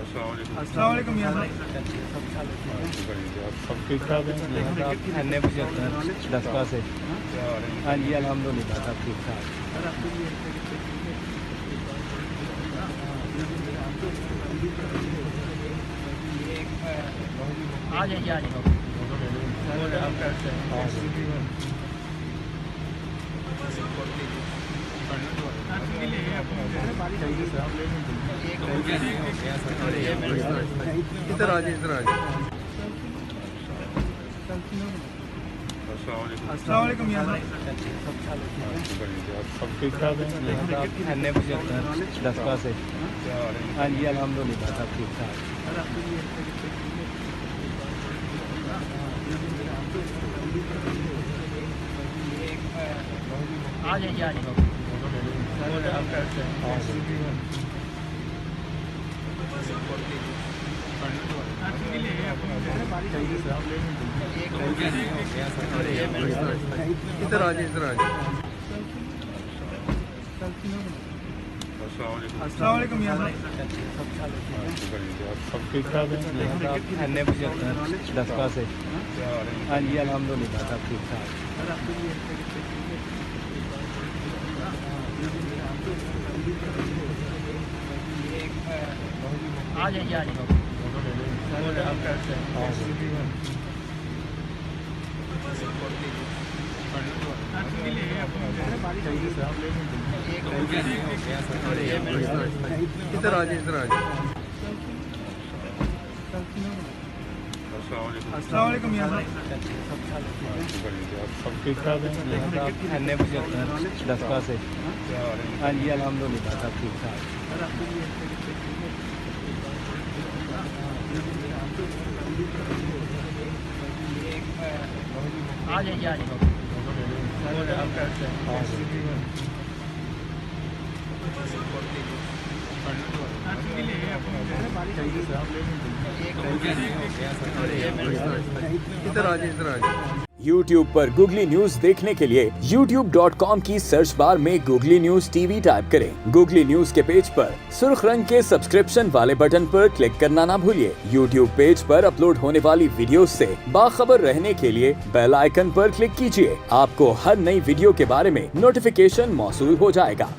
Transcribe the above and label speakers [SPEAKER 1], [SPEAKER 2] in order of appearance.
[SPEAKER 1] अस्सलाम वालेकुम मियां साहब।
[SPEAKER 2] सब ठीक ठाक है।
[SPEAKER 3] 75 दस्ता से। हाँ जी अल्हम्दुलिल्लाह सब ठीक ठाक। आ जाइए आ जाइए।
[SPEAKER 1] इधर आ जाइए इधर आ जाइए। अस्सलाम वालेकुम मियां साहब।
[SPEAKER 2] सब ठीक ठाक है।
[SPEAKER 3] 75 दस्ता से। हाँ जी अल्हम्दुलिल्लाह सब ठीक ठाक। आ जाइए आ जाइए।
[SPEAKER 1] इधर आ जाइए इधर आ जाइए। अस्सलाम वालेकुम मियां साहब।
[SPEAKER 2] सब ठीक ठाक है।
[SPEAKER 3] 75 दस्ता से। हाँ जी अल्हम्दुलिल्लाह सब ठीक ठाक। आ जाइए आ जाइए।
[SPEAKER 1] इधर आ जाइए इधर आ जाइए। अस्सलाम वालेकुम मियां साहब।
[SPEAKER 2] सब ठीक ठाक है।
[SPEAKER 3] 75 दस्ता से। हाँ जी अल्हम्दुलिल्लाह सब ठीक ठाक। आ जाइए आ जाइए।
[SPEAKER 1] इधर आ जाइए इधर आ जाइए।
[SPEAKER 4] YouTube पर गूगली न्यूज देखने के लिए youtube.com की सर्च बार में गूगली न्यूज टीवी टाइप करें। गूगली न्यूज के पेज पर सुर्ख रंग के सब्सक्रिप्शन वाले बटन पर क्लिक करना ना भूलिए। YouTube पेज पर अपलोड होने वाली वीडियोस से बाखबर रहने के लिए बेल आइकन पर क्लिक कीजिए। आपको हर नई वीडियो के बारे में नोटिफिकेशन मौसूल हो जाएगा।